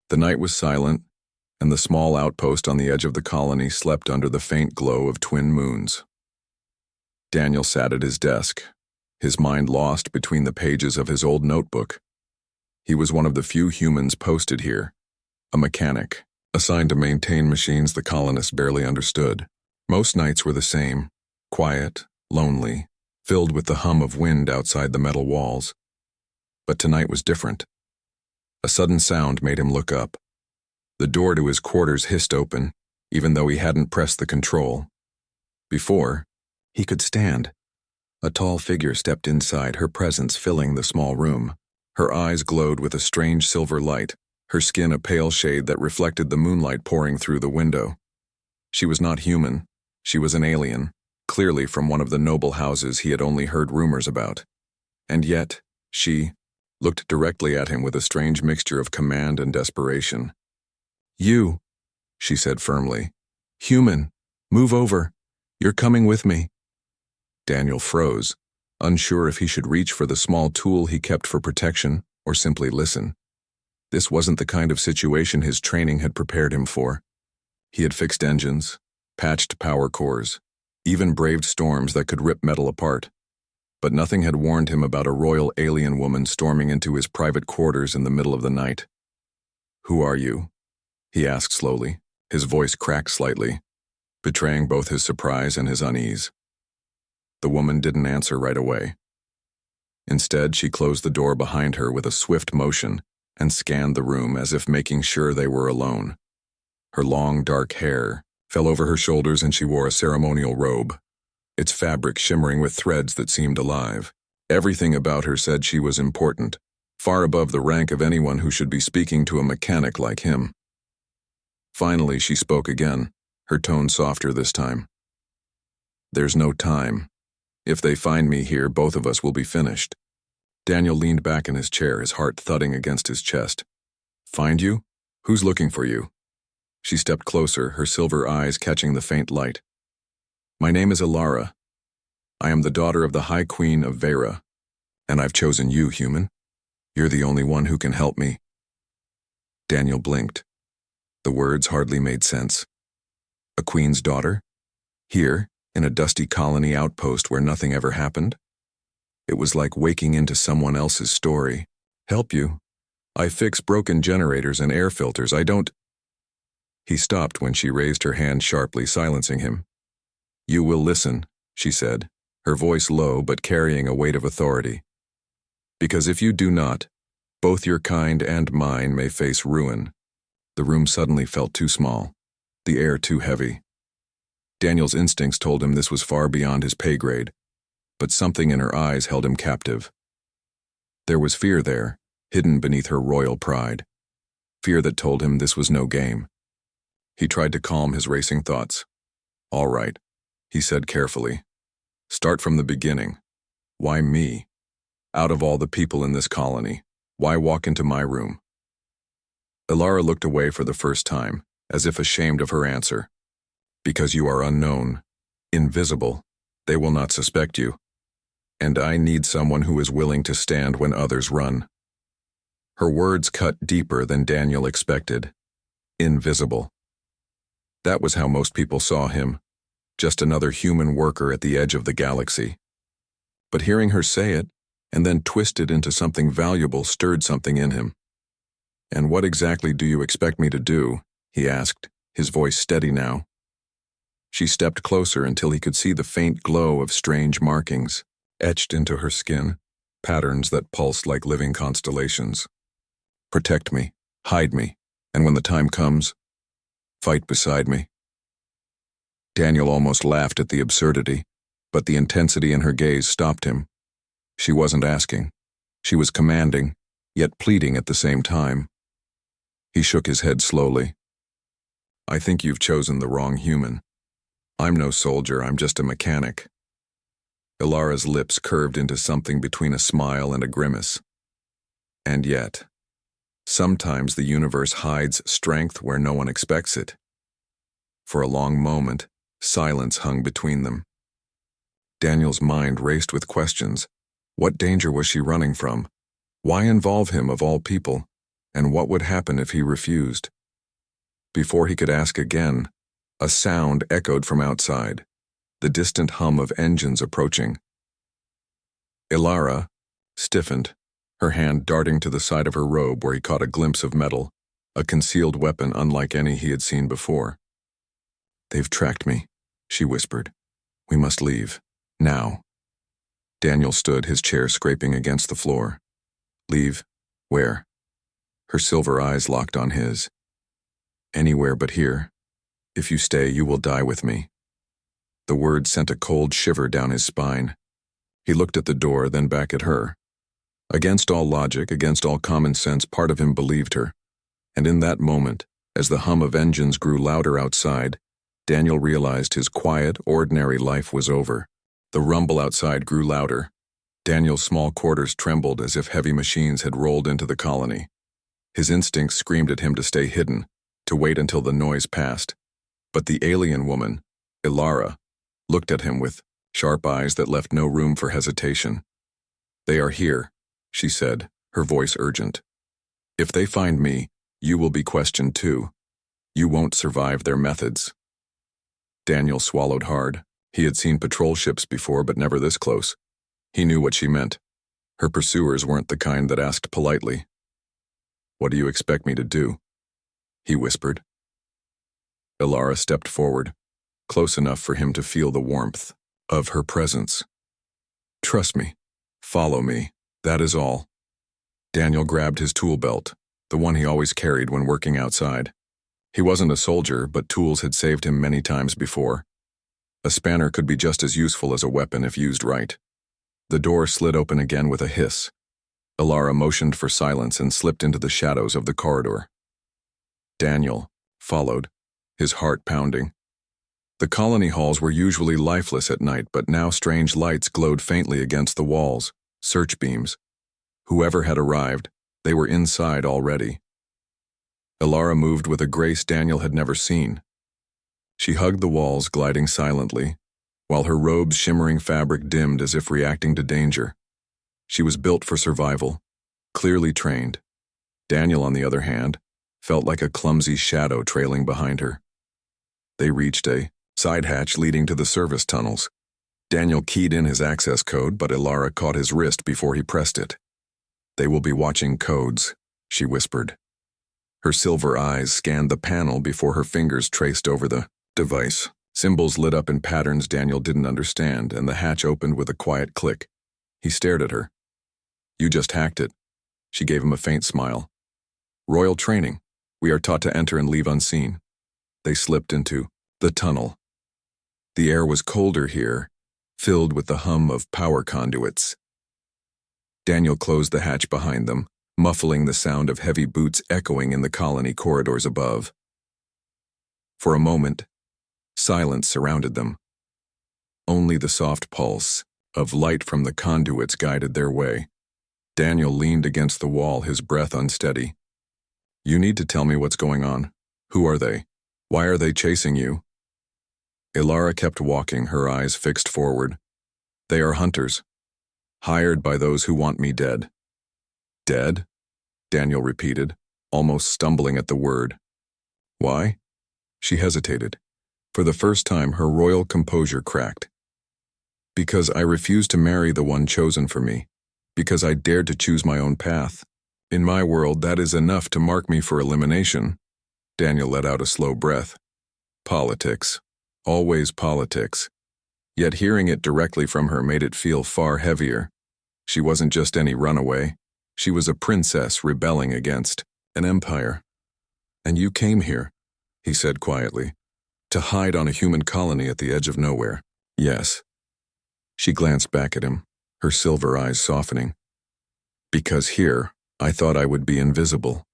The night was silent, and the small outpost on the edge of the colony slept under the faint glow of twin moons. Daniel sat at his desk, his mind lost between the pages of his old notebook. He was one of the few humans posted here, a mechanic, assigned to maintain machines the colonists barely understood. Most nights were the same, quiet, lonely, filled with the hum of wind outside the metal walls. But tonight was different. A sudden sound made him look up. The door to his quarters hissed open, even though he hadn't pressed the control. Before, he could stand. A tall figure stepped inside, her presence filling the small room. Her eyes glowed with a strange silver light, her skin a pale shade that reflected the moonlight pouring through the window. She was not human. She was an alien, clearly from one of the noble houses he had only heard rumors about. And yet, she looked directly at him with a strange mixture of command and desperation. "You," she said firmly. "Human, move over. You're coming with me." Daniel froze, unsure if he should reach for the small tool he kept for protection or simply listen. This wasn't the kind of situation his training had prepared him for. He had fixed engines, patched power cores, even braved storms that could rip metal apart. But nothing had warned him about a royal alien woman storming into his private quarters in the middle of the night. "Who are you?" he asked slowly, his voice cracked slightly, betraying both his surprise and his unease. The woman didn't answer right away. Instead, she closed the door behind her with a swift motion and scanned the room as if making sure they were alone. Her long, dark hair fell over her shoulders and she wore a ceremonial robe, its fabric shimmering with threads that seemed alive. Everything about her said she was important, far above the rank of anyone who should be speaking to a mechanic like him. Finally, she spoke again, her tone softer this time. "There's no time. If they find me here, both of us will be finished." Daniel leaned back in his chair, his heart thudding against his chest. "Find you? Who's looking for you?" She stepped closer, her silver eyes catching the faint light. "My name is Alara. I am the daughter of the High Queen of Vera, and I've chosen you, human. You're the only one who can help me." Daniel blinked. The words hardly made sense. A queen's daughter? Here, in a dusty colony outpost where nothing ever happened? It was like waking into someone else's story. "Help you? I fix broken generators and air filters. I don't—" He stopped when she raised her hand sharply, silencing him. "You will listen," she said, her voice low but carrying a weight of authority. "Because if you do not, both your kind and mine may face ruin." The room suddenly felt too small, the air too heavy. Daniel's instincts told him this was far beyond his pay grade, but something in her eyes held him captive. There was fear there, hidden beneath her royal pride. Fear that told him this was no game. He tried to calm his racing thoughts. "All right," he said carefully. "Start from the beginning. Why me? Out of all the people in this colony, why walk into my room?" Alara looked away for the first time, as if ashamed of her answer. "Because you are unknown, invisible. They will not suspect you. And I need someone who is willing to stand when others run." Her words cut deeper than Daniel expected. Invisible. That was how most people saw him, just another human worker at the edge of the galaxy. But hearing her say it, and then twist it into something valuable, stirred something in him. "And what exactly do you expect me to do?" he asked, his voice steady now. She stepped closer until he could see the faint glow of strange markings, etched into her skin, patterns that pulsed like living constellations. "Protect me, hide me, and when the time comes, fight beside me." Daniel almost laughed at the absurdity, but the intensity in her gaze stopped him. She wasn't asking. She was commanding, yet pleading at the same time. He shook his head slowly. "I think you've chosen the wrong human. I'm no soldier, I'm just a mechanic." Ilara's lips curved into something between a smile and a grimace. "And yet, sometimes the universe hides strength where no one expects it." For a long moment, silence hung between them. Daniel's mind raced with questions. What danger was she running from? Why involve him of all people? And what would happen if he refused? Before he could ask again, a sound echoed from outside, the distant hum of engines approaching. Ilara stiffened, her hand darting to the side of her robe where he caught a glimpse of metal, a concealed weapon unlike any he had seen before. "They've tracked me," she whispered. "We must leave. Now." Daniel stood, his chair scraping against the floor. "Leave? Where?" Her silver eyes locked on his. "Anywhere but here. If you stay, you will die with me." The word sent a cold shiver down his spine. He looked at the door, then back at her. Against all logic, against all common sense, part of him believed her. And in that moment, as the hum of engines grew louder outside, Daniel realized his quiet, ordinary life was over. The rumble outside grew louder. Daniel's small quarters trembled as if heavy machines had rolled into the colony. His instincts screamed at him to stay hidden, to wait until the noise passed. But the alien woman, Ilara, looked at him with sharp eyes that left no room for hesitation. "They are here," she said, her voice urgent. "If they find me, you will be questioned too. You won't survive their methods." Daniel swallowed hard. He had seen patrol ships before, but never this close. He knew what she meant. Her pursuers weren't the kind that asked politely. "What do you expect me to do?" he whispered. Ilara stepped forward, close enough for him to feel the warmth of her presence. "Trust me. Follow me. That is all." Daniel grabbed his tool belt, the one he always carried when working outside. He wasn't a soldier, but tools had saved him many times before. A spanner could be just as useful as a weapon if used right. The door slid open again with a hiss. Ilara motioned for silence and slipped into the shadows of the corridor. Daniel followed, his heart pounding. The colony halls were usually lifeless at night, but now strange lights glowed faintly against the walls, search beams. Whoever had arrived, they were inside already. Ilara moved with a grace Daniel had never seen. She hugged the walls, gliding silently, while her robe's shimmering fabric dimmed as if reacting to danger. She was built for survival, clearly trained. Daniel, on the other hand, felt like a clumsy shadow trailing behind her. They reached a side hatch leading to the service tunnels. Daniel keyed in his access code, but Ilara caught his wrist before he pressed it. "They will be watching codes," she whispered. Her silver eyes scanned the panel before her fingers traced over the device. Symbols lit up in patterns Daniel didn't understand, and the hatch opened with a quiet click. He stared at her. "You just hacked it." She gave him a faint smile. "Royal training. We are taught to enter and leave unseen." They slipped into the tunnel. The air was colder here, filled with the hum of power conduits. Daniel closed the hatch behind them, muffling the sound of heavy boots echoing in the colony corridors above. For a moment, silence surrounded them. Only the soft pulse of light from the conduits guided their way. Daniel leaned against the wall, his breath unsteady. "You need to tell me what's going on. Who are they? Why are they chasing you?" Ilara kept walking, her eyes fixed forward. "They are hunters, hired by those who want me dead." "Dead?" Daniel repeated, almost stumbling at the word. "Why?" She hesitated. For the first time, her royal composure cracked. "Because I refused to marry the one chosen for me. Because I dared to choose my own path. In my world, that is enough to mark me for elimination." Daniel let out a slow breath. Politics. Always politics. Yet hearing it directly from her made it feel far heavier. She wasn't just any runaway. She was a princess rebelling against an empire. "And you came here," he said quietly, "to hide on a human colony at the edge of nowhere." "Yes." She glanced back at him, her silver eyes softening. "Because here, I thought I would be invisible."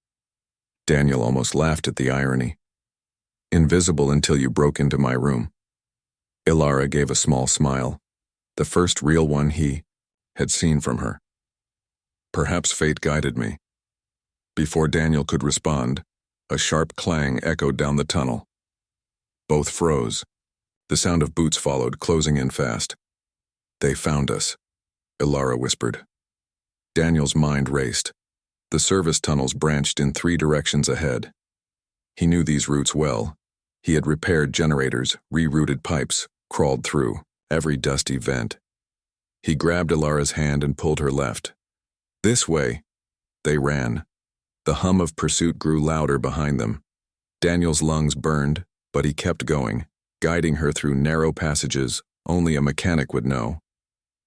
Daniel almost laughed at the irony. "Invisible until you broke into my room." Ilara gave a small smile, the first real one he had seen from her. "Perhaps fate guided me." Before Daniel could respond, a sharp clang echoed down the tunnel. Both froze. The sound of boots followed, closing in fast. "They found us," Ilara whispered. Daniel's mind raced. The service tunnels branched in 3 directions ahead. He knew these routes well. He had repaired generators, rerouted pipes, crawled through every dusty vent. He grabbed Ilara's hand and pulled her left. This way. They ran. The hum of pursuit grew louder behind them. Daniel's lungs burned, but he kept going, guiding her through narrow passages only a mechanic would know.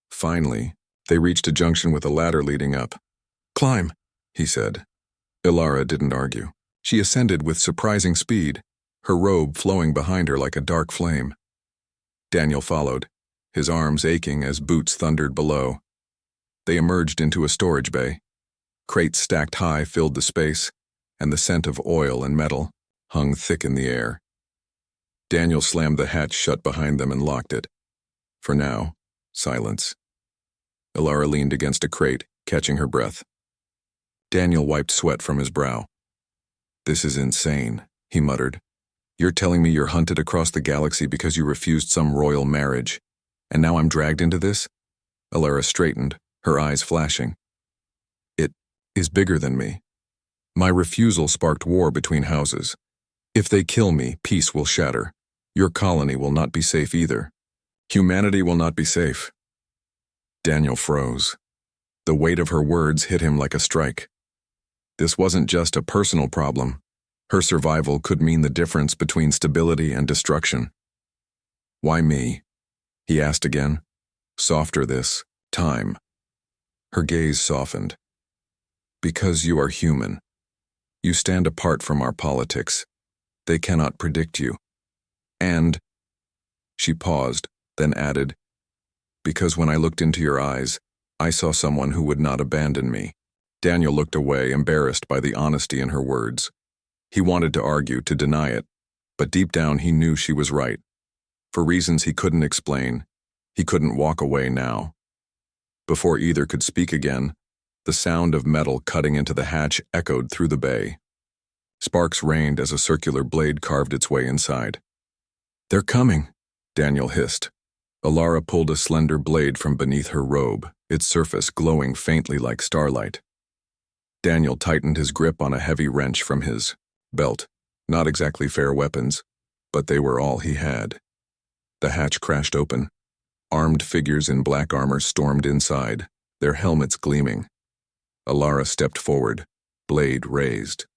Finally, they reached a junction with a ladder leading up. "Climb," he said. Ilara didn't argue. She ascended with surprising speed, her robe flowing behind her like a dark flame. Daniel followed, his arms aching as boots thundered below. They emerged into a storage bay. Crates stacked high filled the space, and the scent of oil and metal hung thick in the air. Daniel slammed the hatch shut behind them and locked it. For now, silence. Ilara leaned against a crate, catching her breath. Daniel wiped sweat from his brow. "This is insane," he muttered. "You're telling me you're hunted across the galaxy because you refused some royal marriage, and now I'm dragged into this?" Ilara straightened, her eyes flashing. "It is bigger than me. My refusal sparked war between houses. If they kill me, peace will shatter. Your colony will not be safe either. Humanity will not be safe." Daniel froze. The weight of her words hit him like a strike. This wasn't just a personal problem. Her survival could mean the difference between stability and destruction. "Why me?" he asked again, softer this time. Her gaze softened. "Because you are human. You stand apart from our politics. They cannot predict you. And," she paused, then added, "because when I looked into your eyes, I saw someone who would not abandon me." Daniel looked away, embarrassed by the honesty in her words. He wanted to argue, to deny it, but deep down he knew she was right. For reasons he couldn't explain, he couldn't walk away now. Before either could speak again, the sound of metal cutting into the hatch echoed through the bay. Sparks rained as a circular blade carved its way inside. "They're coming," Daniel hissed. Ilara pulled a slender blade from beneath her robe, its surface glowing faintly like starlight. Daniel tightened his grip on a heavy wrench from his belt. Not exactly fair weapons, but they were all he had. The hatch crashed open. Armed figures in black armor stormed inside, their helmets gleaming. Ilara stepped forward, blade raised.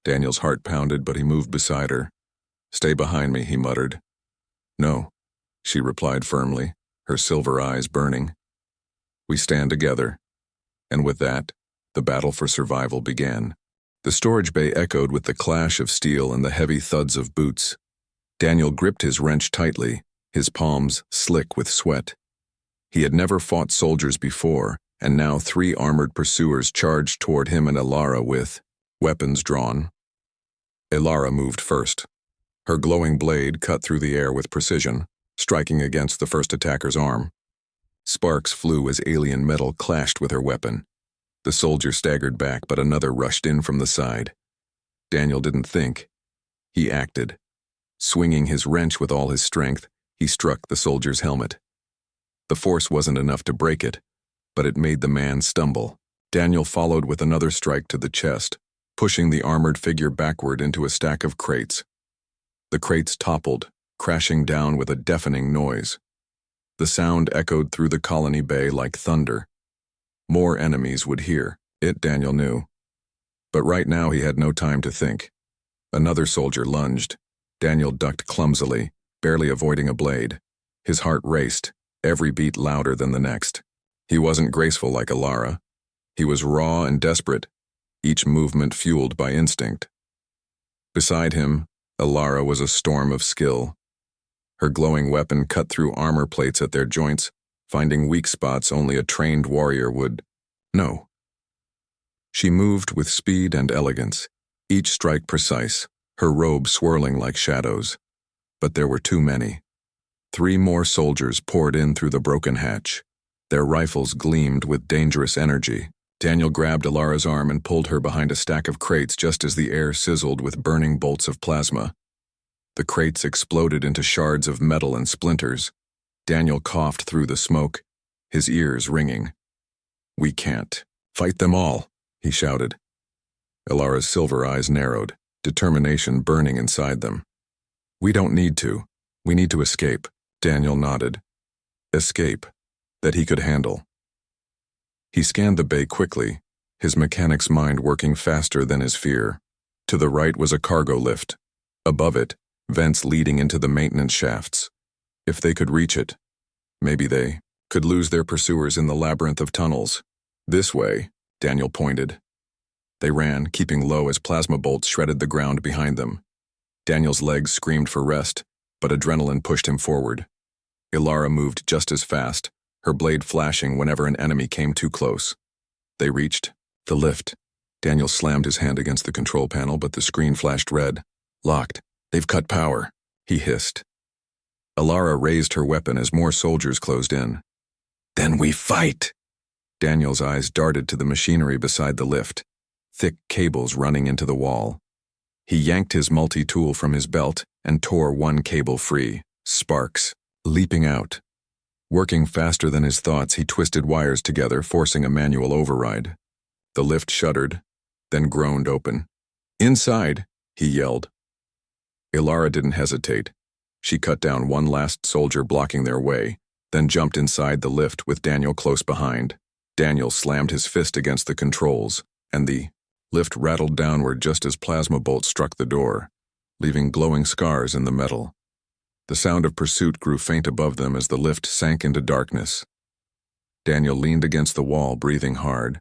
Daniel's heart pounded, but he moved beside her. "Stay behind me," he muttered. "No," she replied firmly, her silver eyes burning. "We stand together." And with that, the battle for survival began. The storage bay echoed with the clash of steel and the heavy thuds of boots. Daniel gripped his wrench tightly, his palms slick with sweat. He had never fought soldiers before, and now 3 armored pursuers charged toward him and Ilara with weapons drawn. Ilara moved first. Her glowing blade cut through the air with precision, striking against the first attacker's arm. Sparks flew as alien metal clashed with her weapon. The soldier staggered back, but another rushed in from the side. Daniel didn't think. He acted. Swinging his wrench with all his strength, he struck the soldier's helmet. The force wasn't enough to break it, but it made the man stumble. Daniel followed with another strike to the chest, pushing the armored figure backward into a stack of crates. The crates toppled, crashing down with a deafening noise. The sound echoed through the colony bay like thunder. More enemies would hear it, Daniel knew. But right now he had no time to think. Another soldier lunged. Daniel ducked clumsily, barely avoiding a blade. His heart raced, every beat louder than the next. He wasn't graceful like Ilara. He was raw and desperate, each movement fueled by instinct. Beside him, Ilara was a storm of skill. Her glowing weapon cut through armor plates at their joints, finding weak spots only a trained warrior would know. She moved with speed and elegance, each strike precise, her robe swirling like shadows. But there were too many. 3 more soldiers poured in through the broken hatch. Their rifles gleamed with dangerous energy. Daniel grabbed Ilara's arm and pulled her behind a stack of crates just as the air sizzled with burning bolts of plasma. The crates exploded into shards of metal and splinters. Daniel coughed through the smoke, his ears ringing. "We can't fight them all," he shouted. Ilara's silver eyes narrowed, determination burning inside them. We don't need to. We need to escape. Daniel nodded. Escape. That he could handle. He scanned the bay quickly, his mechanic's mind working faster than his fear. To the right was a cargo lift. Above it, vents leading into the maintenance shafts. If they could reach it, maybe they could lose their pursuers in the labyrinth of tunnels. This way, Daniel pointed. They ran, keeping low as plasma bolts shredded the ground behind them. Daniel's legs screamed for rest, but adrenaline pushed him forward. Ilara moved just as fast, her blade flashing whenever an enemy came too close. They reached the lift. Daniel slammed his hand against the control panel, but the screen flashed red. Locked. They've cut power, he hissed. Ilara raised her weapon as more soldiers closed in. Then we fight! Daniel's eyes darted to the machinery beside the lift, thick cables running into the wall. He yanked his multi-tool from his belt and tore one cable free, sparks leaping out. Working faster than his thoughts, he twisted wires together, forcing a manual override. The lift shuddered, then groaned open. Inside, he yelled. Ilara didn't hesitate. She cut down one last soldier blocking their way, then jumped inside the lift with Daniel close behind. Daniel slammed his fist against the controls, and the lift rattled downward just as plasma bolts struck the door, leaving glowing scars in the metal. The sound of pursuit grew faint above them as the lift sank into darkness. Daniel leaned against the wall, breathing hard.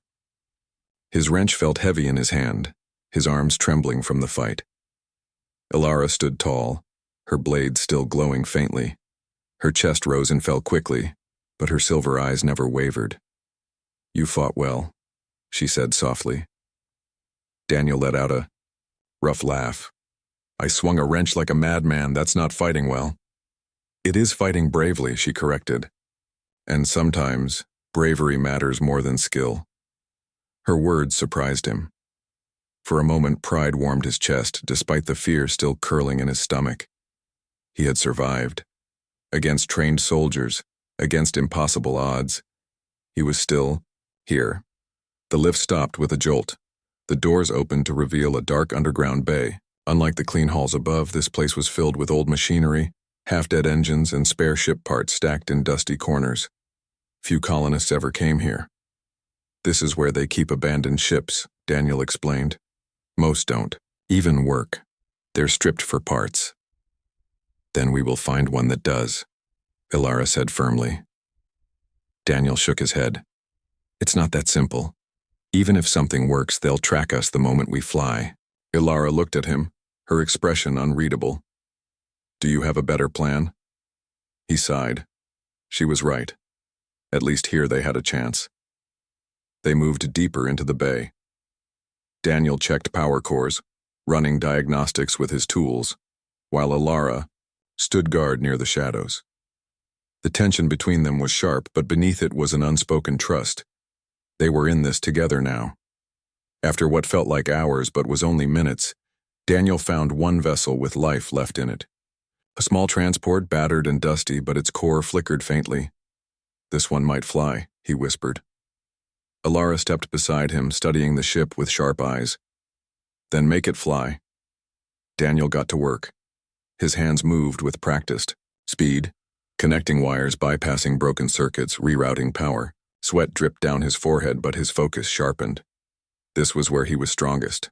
His wrench felt heavy in his hand, his arms trembling from the fight. Ilara stood tall, her blade still glowing faintly. Her chest rose and fell quickly, but her silver eyes never wavered. You fought well, she said softly. Daniel let out a rough laugh. I swung a wrench like a madman. That's not fighting well. It is fighting bravely, she corrected. And sometimes, bravery matters more than skill. Her words surprised him. For a moment, pride warmed his chest, despite the fear still curling in his stomach. He had survived. Against trained soldiers, against impossible odds. He was still here. The lift stopped with a jolt. The doors opened to reveal a dark underground bay. Unlike the clean halls above, this place was filled with old machinery, half-dead engines, and spare ship parts stacked in dusty corners. Few colonists ever came here. This is where they keep abandoned ships, Daniel explained. Most don't, even work. They're stripped for parts. Then we will find one that does, Ilara said firmly. Daniel shook his head. It's not that simple. Even if something works, they'll track us the moment we fly. Ilara looked at him, her expression unreadable. Do you have a better plan? He sighed. She was right. At least here they had a chance. They moved deeper into the bay. Daniel checked power cores, running diagnostics with his tools, while Ilara stood guard near the shadows. The tension between them was sharp, but beneath it was an unspoken trust. They were in this together now. After what felt like hours but was only minutes, Daniel found one vessel with life left in it. A small transport, battered and dusty, but its core flickered faintly. This one might fly, he whispered. Ilara stepped beside him, studying the ship with sharp eyes. Then make it fly. Daniel got to work. His hands moved with practiced speed, connecting wires, bypassing broken circuits, rerouting power. Sweat dripped down his forehead, but his focus sharpened. This was where he was strongest.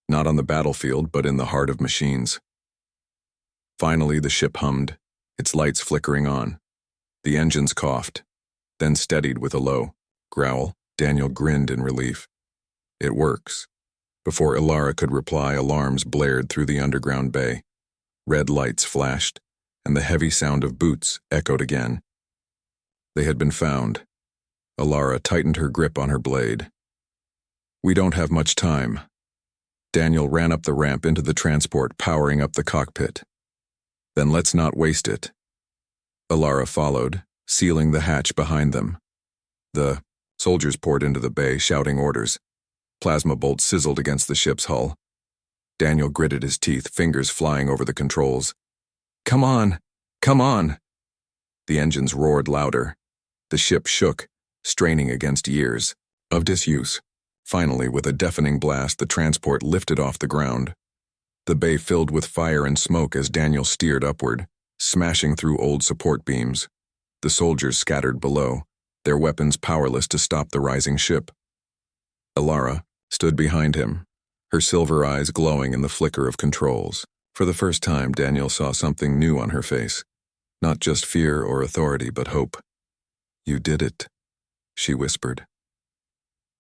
Not on the battlefield, but in the heart of machines. Finally, the ship hummed, its lights flickering on. The engines coughed, then steadied with a low growl. Daniel grinned in relief. It works. Before Ilara could reply, alarms blared through the underground bay. Red lights flashed, and the heavy sound of boots echoed again. They had been found. Ilara tightened her grip on her blade. We don't have much time. Daniel ran up the ramp into the transport, powering up the cockpit. Then let's not waste it. Ilara followed, sealing the hatch behind them. The soldiers poured into the bay, shouting orders. Plasma bolts sizzled against the ship's hull. Daniel gritted his teeth, fingers flying over the controls. Come on! Come on! The engines roared louder. The ship shook, straining against years of disuse. Finally, with a deafening blast, the transport lifted off the ground. The bay filled with fire and smoke as Daniel steered upward, smashing through old support beams. The soldiers scattered below, their weapons powerless to stop the rising ship. Ilara stood behind him, her silver eyes glowing in the flicker of controls. For the first time, Daniel saw something new on her face. Not just fear or authority, but hope. "You did it," she whispered.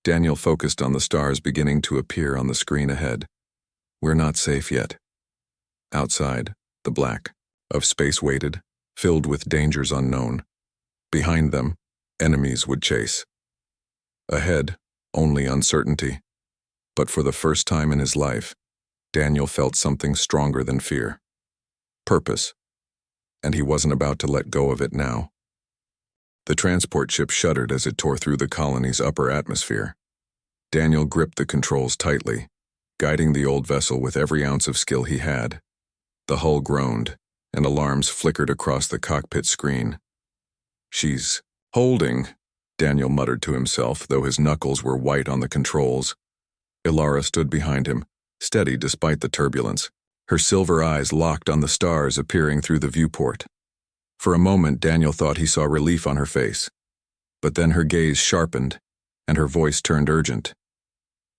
Daniel focused on the stars beginning to appear on the screen ahead. "We're not safe yet." Outside, the black of space waited, filled with dangers unknown. Behind them, enemies would chase. Ahead, only uncertainty. But for the first time in his life, Daniel felt something stronger than fear. Purpose. And he wasn't about to let go of it now. The transport ship shuddered as it tore through the colony's upper atmosphere. Daniel gripped the controls tightly, guiding the old vessel with every ounce of skill he had. The hull groaned, and alarms flickered across the cockpit screen. "She's holding," Daniel muttered to himself, though his knuckles were white on the controls. Ilara stood behind him, steady despite the turbulence, her silver eyes locked on the stars appearing through the viewport. For a moment, Daniel thought he saw relief on her face. But then her gaze sharpened, and her voice turned urgent.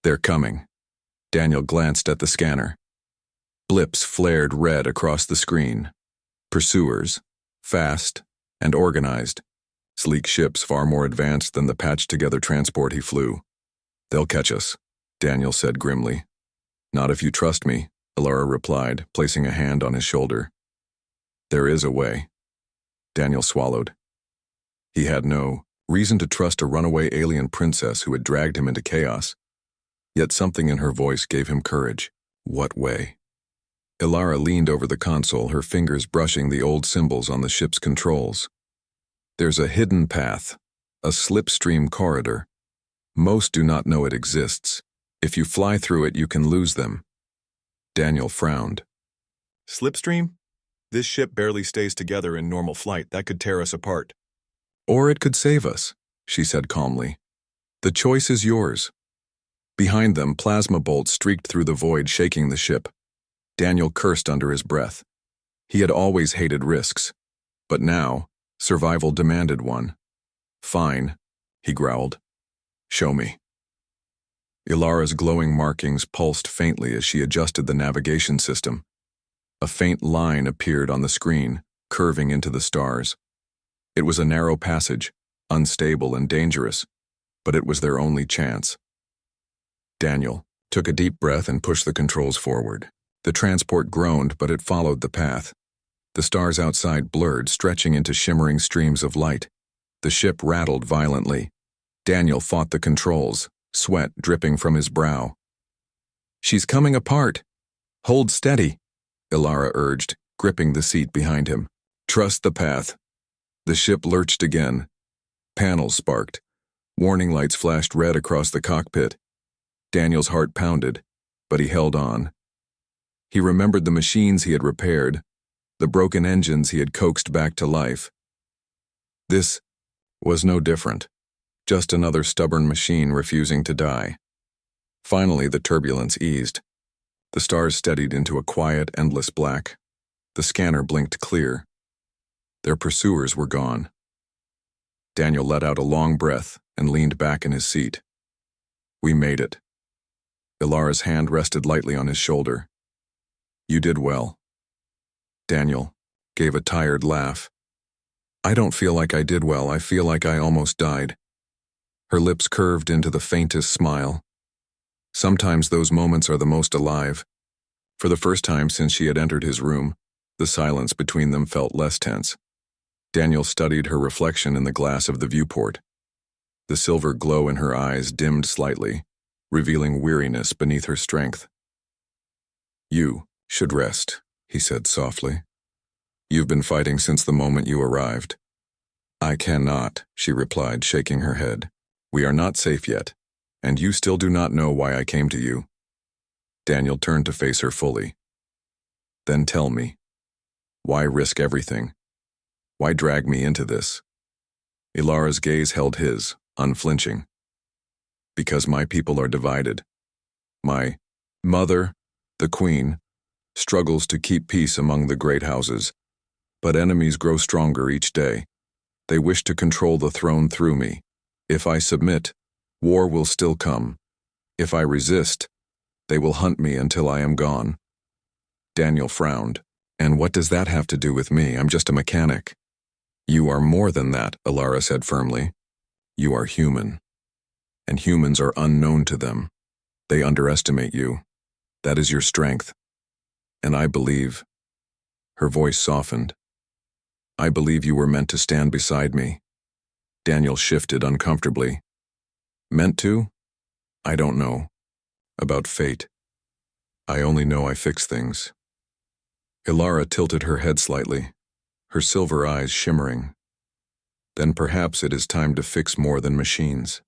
"They're coming." Daniel glanced at the scanner. Blips flared red across the screen. Pursuers, fast and organized. Sleek ships far more advanced than the patched-together transport he flew. "They'll catch us," Daniel said grimly. "Not if you trust me," Ilara replied, placing a hand on his shoulder. "There is a way." Daniel swallowed. He had no reason to trust a runaway alien princess who had dragged him into chaos. Yet something in her voice gave him courage. What way? Ilara leaned over the console, her fingers brushing the old symbols on the ship's controls. "There's a hidden path, a slipstream corridor. Most do not know it exists. If you fly through it, you can lose them." Daniel frowned. "Slipstream? This ship barely stays together in normal flight. That could tear us apart." "Or it could save us," she said calmly. "The choice is yours." Behind them, plasma bolts streaked through the void, shaking the ship. Daniel cursed under his breath. He had always hated risks, but now, survival demanded one. "Fine," he growled. "Show me." Ilara's glowing markings pulsed faintly as she adjusted the navigation system. A faint line appeared on the screen, curving into the stars. It was a narrow passage, unstable and dangerous, but it was their only chance. Daniel took a deep breath and pushed the controls forward. The transport groaned, but it followed the path. The stars outside blurred, stretching into shimmering streams of light. The ship rattled violently. Daniel fought the controls, sweat dripping from his brow. "She's coming apart. Hold steady," Ilara urged, gripping the seat behind him. "Trust the path." The ship lurched again. Panels sparked. Warning lights flashed red across the cockpit. Daniel's heart pounded, but he held on. He remembered the machines he had repaired, the broken engines he had coaxed back to life. This was no different, just another stubborn machine refusing to die. Finally, the turbulence eased. The stars steadied into a quiet, endless black. The scanner blinked clear. Their pursuers were gone. Daniel let out a long breath and leaned back in his seat. "We made it." Ilara's hand rested lightly on his shoulder. "You did well." Daniel gave a tired laugh. "I don't feel like I did well. I feel like I almost died." Her lips curved into the faintest smile. Sometimes those moments are the most alive. For the first time since she had entered his room, the silence between them felt less tense. Daniel studied her reflection in the glass of the viewport. The silver glow in her eyes dimmed slightly, revealing weariness beneath her strength. "You should rest," he said softly. "You've been fighting since the moment you arrived." "I cannot," she replied, shaking her head. "We are not safe yet, and you still do not know why I came to you." Daniel turned to face her fully. "Then tell me, why risk everything? Why drag me into this?" Ilara's gaze held his, unflinching. Because my people are divided. My mother, the queen, struggles to keep peace among the great houses, but enemies grow stronger each day. They wish to control the throne through me. If I submit, war will still come. If I resist, they will hunt me until I am gone. Daniel frowned. And what does that have to do with me? I'm just a mechanic. You are more than that, Alara said firmly. You are human. And humans are unknown to them. They underestimate you. That is your strength. And I believe. Her voice softened. I believe you were meant to stand beside me. Daniel shifted uncomfortably. Meant to? I don't know. About fate. I only know I fix things. Ilara tilted her head slightly, her silver eyes shimmering. Then perhaps it is time to fix more than machines.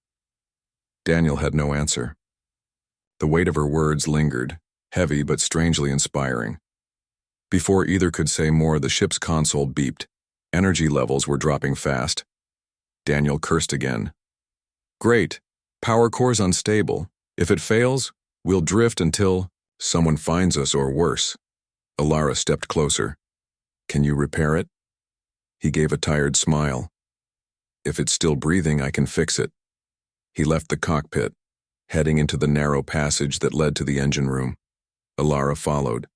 Daniel had no answer. The weight of her words lingered, heavy but strangely inspiring. Before either could say more, the ship's console beeped. Energy levels were dropping fast. Daniel cursed again. Great. Power core's unstable. If it fails, we'll drift until someone finds us or worse. Alara stepped closer. Can you repair it? He gave a tired smile. If it's still breathing, I can fix it. He left the cockpit, heading into the narrow passage that led to the engine room. Alara followed,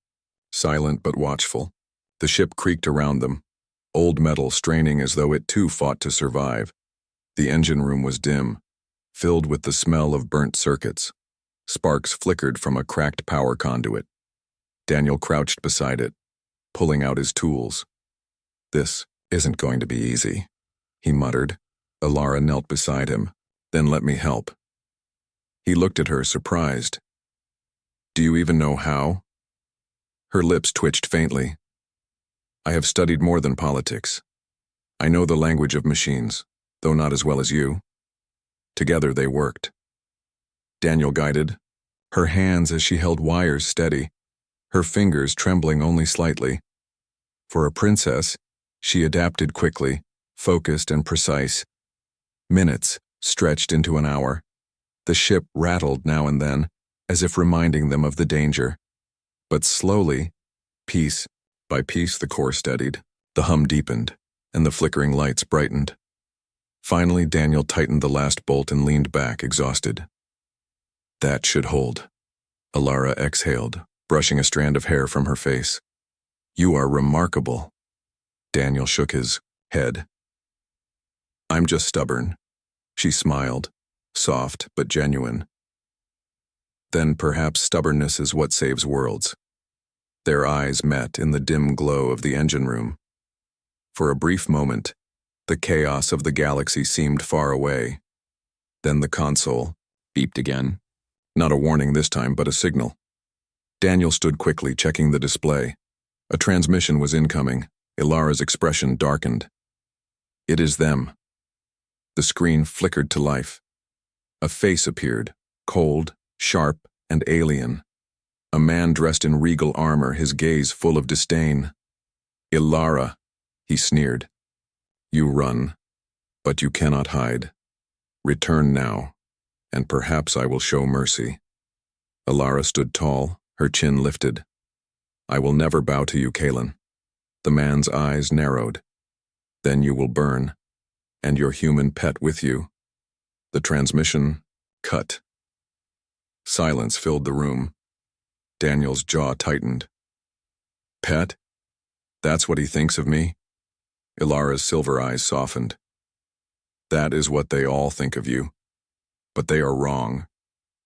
silent but watchful. The ship creaked around them, old metal straining as though it too fought to survive. The engine room was dim, filled with the smell of burnt circuits. Sparks flickered from a cracked power conduit. Daniel crouched beside it, pulling out his tools. This isn't going to be easy, he muttered. Alara knelt beside him. Then let me help. He looked at her, surprised. Do you even know how? Her lips twitched faintly. I have studied more than politics. I know the language of machines, though not as well as you. Together they worked. Daniel guided, her hands as she held wires steady, her fingers trembling only slightly. For a princess, she adapted quickly, focused and precise. Minutes stretched into an hour. The ship rattled now and then, as if reminding them of the danger. But slowly, piece by piece, the core steadied, the hum deepened, and the flickering lights brightened. Finally, Daniel tightened the last bolt and leaned back, exhausted. That should hold. Alara exhaled, brushing a strand of hair from her face. You are remarkable. Daniel shook his head. I'm just stubborn. She smiled, soft but genuine. Then perhaps stubbornness is what saves worlds. Their eyes met in the dim glow of the engine room. For a brief moment, the chaos of the galaxy seemed far away. Then the console beeped again. Not a warning this time, but a signal. Daniel stood quickly, checking the display. A transmission was incoming. Ilara's expression darkened. It is them. The screen flickered to life. A face appeared, cold, sharp, and alien. A man dressed in regal armor, his gaze full of disdain. Ilara, he sneered. You run, but you cannot hide. Return now, and perhaps I will show mercy. Alara stood tall, her chin lifted. I will never bow to you, Kaelin. The man's eyes narrowed. Then you will burn, and your human pet with you. The transmission cut. Silence filled the room. Daniel's jaw tightened. Pet? That's what he thinks of me? Ilara's silver eyes softened. That is what they all think of you. But they are wrong.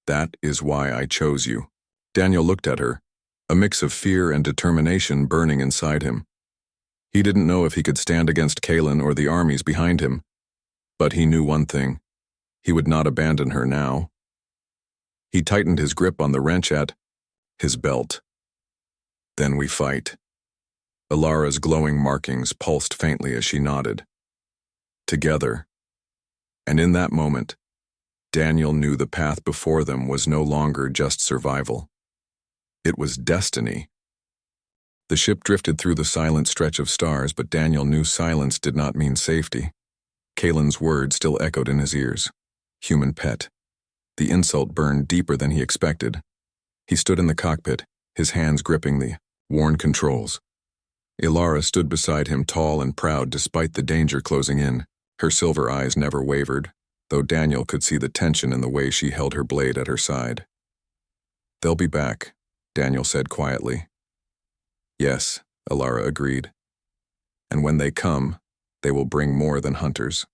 That is why I chose you. Daniel looked at her, a mix of fear and determination burning inside him. He didn't know if he could stand against Kaelin or the armies behind him, but he knew one thing. He would not abandon her now. He tightened his grip on the wrench at his belt. Then we fight. Ilara's glowing markings pulsed faintly as she nodded. Together. And in that moment, Daniel knew the path before them was no longer just survival. It was destiny. The ship drifted through the silent stretch of stars, but Daniel knew silence did not mean safety. Kaelin's words still echoed in his ears. Human pet. The insult burned deeper than he expected. He stood in the cockpit, his hands gripping the worn controls. Ilara stood beside him, tall and proud despite the danger closing in. Her silver eyes never wavered, though Daniel could see the tension in the way she held her blade at her side. "They'll be back," Daniel said quietly. "Yes," Ilara agreed. "And when they come, they will bring more than hunters."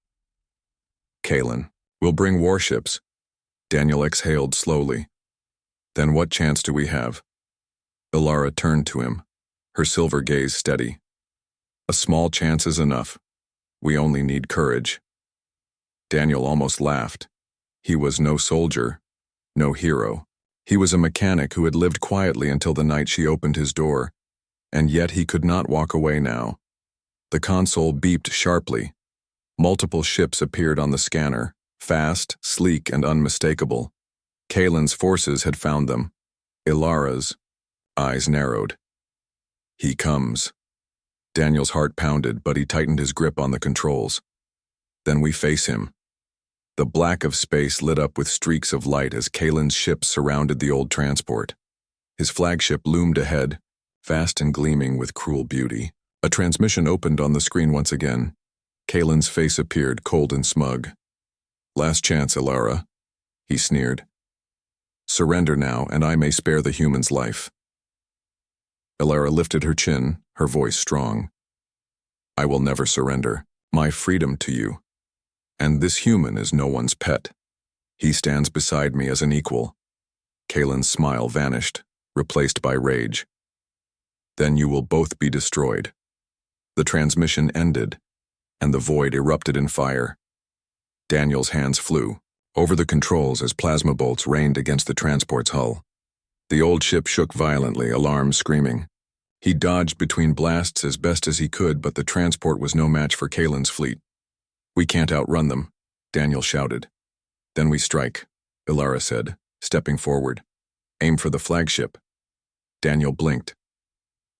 "Kalen, we'll bring warships." Daniel exhaled slowly. "Then what chance do we have?" Ilara turned to him, her silver gaze steady. "A small chance is enough. We only need courage." Daniel almost laughed. He was no soldier, no hero. He was a mechanic who had lived quietly until the night she opened his door, and yet he could not walk away now. The console beeped sharply. Multiple ships appeared on the scanner, fast, sleek, and unmistakable. Kalen's forces had found them. Ilara's eyes narrowed. "He comes." Daniel's heart pounded, but he tightened his grip on the controls. "Then we face him." The black of space lit up with streaks of light as Kalen's ship surrounded the old transport. His flagship loomed ahead, fast and gleaming with cruel beauty. A transmission opened on the screen once again. Kalen's face appeared, cold and smug. "Last chance, Ilara," he sneered. "Surrender now, and I may spare the human's life." Ilara lifted her chin, her voice strong. "I will never surrender. My freedom to you. And this human is no one's pet. He stands beside me as an equal." Kalen's smile vanished, replaced by rage. "Then you will both be destroyed." The transmission ended, and the void erupted in fire. Daniel's hands flew over the controls as plasma bolts rained against the transport's hull. The old ship shook violently, alarms screaming. He dodged between blasts as best as he could, but the transport was no match for Kalen's fleet. "We can't outrun them," Daniel shouted. "Then we strike," Ilara said, stepping forward. "Aim for the flagship." Daniel blinked.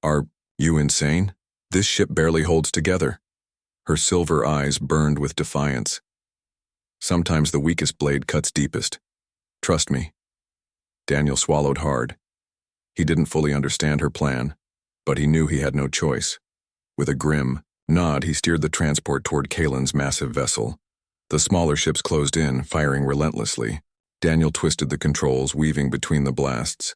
"Are you insane? This ship barely holds together." Her silver eyes burned with defiance. "Sometimes the weakest blade cuts deepest. Trust me." Daniel swallowed hard. He didn't fully understand her plan, but he knew he had no choice. With a grim nod, he steered the transport toward Kalen's massive vessel. The smaller ships closed in, firing relentlessly. Daniel twisted the controls, weaving between the blasts.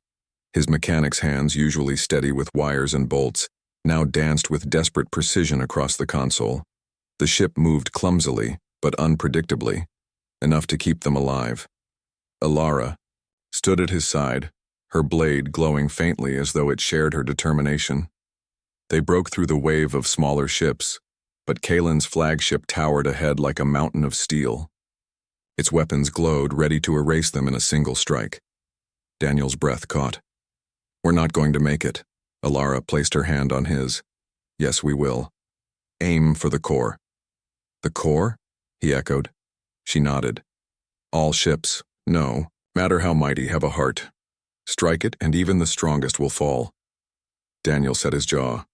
His mechanic's hands, usually steady with wires and bolts, now danced with desperate precision across the console. The ship moved clumsily, but unpredictably, enough to keep them alive. Ilara stood at his side, her blade glowing faintly as though it shared her determination. They broke through the wave of smaller ships, but Kalen's flagship towered ahead like a mountain of steel. Its weapons glowed, ready to erase them in a single strike. Daniel's breath caught. "We're not going to make it." Ilara placed her hand on his. "Yes, we will. Aim for the core." "The core?" he echoed. She nodded. "All ships, no matter how mighty, have a heart. Strike it, and even the strongest will fall." Daniel set his jaw.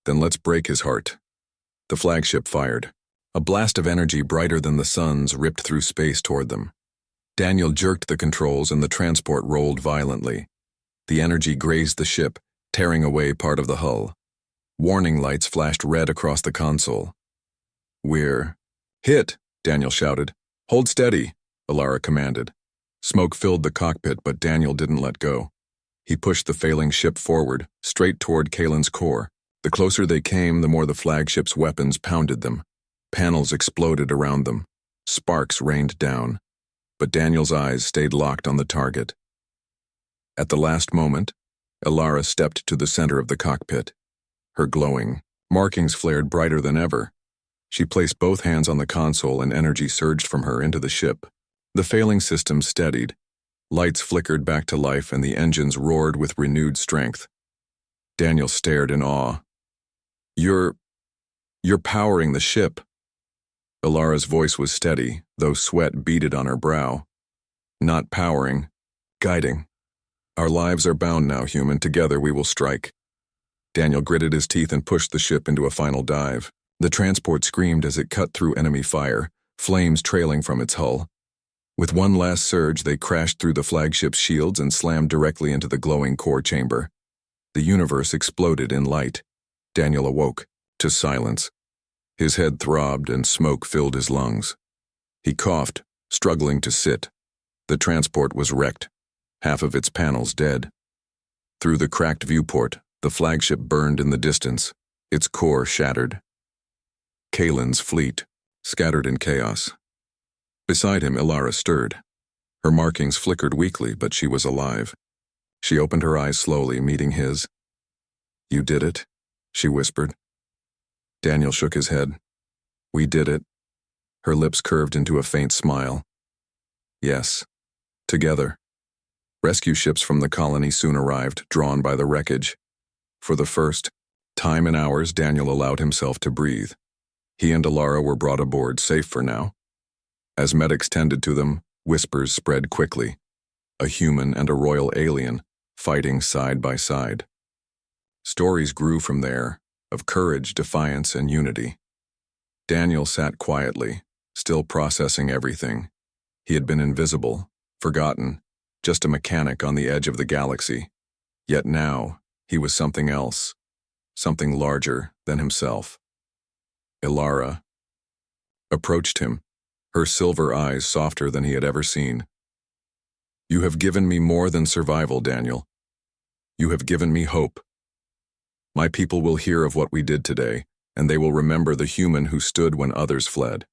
"Then let's break his heart." The flagship fired. A blast of energy brighter than the sun's ripped through space toward them. Daniel jerked the controls and the transport rolled violently. The energy grazed the ship, tearing away part of the hull. Warning lights flashed red across the console. "We're hit," Daniel shouted. "Hold steady," Ilara commanded. Smoke filled the cockpit, but Daniel didn't let go. He pushed the failing ship forward, straight toward Kalen's core. The closer they came, the more the flagship's weapons pounded them. Panels exploded around them. Sparks rained down. But Daniel's eyes stayed locked on the target. At the last moment, Ilara stepped to the center of the cockpit. Her glowing markings flared brighter than ever. She placed both hands on the console and energy surged from her into the ship. The failing system steadied. Lights flickered back to life and the engines roared with renewed strength. Daniel stared in awe. You're powering the ship." Ilara's voice was steady, though sweat beaded on her brow. "Not powering, guiding. Our lives are bound now, human. Together we will strike." Daniel gritted his teeth and pushed the ship into a final dive. The transport screamed as it cut through enemy fire, flames trailing from its hull. With one last surge, they crashed through the flagship's shields and slammed directly into the glowing core chamber. The universe exploded in light. Daniel awoke, to silence. His head throbbed and smoke filled his lungs. He coughed, struggling to sit. The transport was wrecked, half of its panels dead. Through the cracked viewport, the flagship burned in the distance, its core shattered. Kalen's fleet, scattered in chaos. Beside him, Ilara stirred. Her markings flickered weakly, but she was alive. She opened her eyes slowly, meeting his. "You did it," she whispered. Daniel shook his head. "We did it." Her lips curved into a faint smile. "Yes. Together." Rescue ships from the colony soon arrived, drawn by the wreckage. For the first time in hours, Daniel allowed himself to breathe. He and Ilara were brought aboard, safe for now. As medics tended to them, whispers spread quickly. A human and a royal alien, fighting side by side. Stories grew from there, of courage, defiance, and unity. Daniel sat quietly, still processing everything. He had been invisible, forgotten, just a mechanic on the edge of the galaxy. Yet now, he was something else, something larger than himself. Ilara approached him, her silver eyes softer than he had ever seen. "You have given me more than survival, Daniel. You have given me hope. My people will hear of what we did today, and they will remember the human who stood when others fled."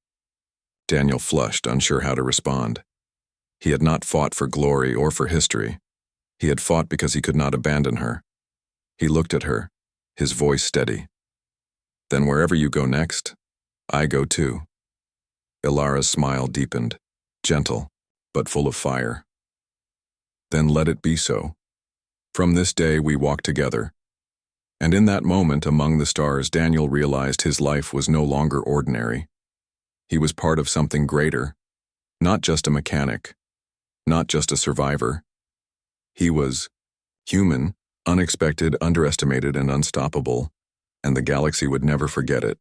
Daniel flushed, unsure how to respond. He had not fought for glory or for history. He had fought because he could not abandon her. He looked at her, his voice steady. "Then wherever you go next, I go too." Ilara's smile deepened, gentle, but full of fire. "Then let it be so. From this day we walk together." And in that moment among the stars, Daniel realized his life was no longer ordinary. He was part of something greater, not just a mechanic, not just a survivor. He was human, unexpected, underestimated, and unstoppable, and the galaxy would never forget it.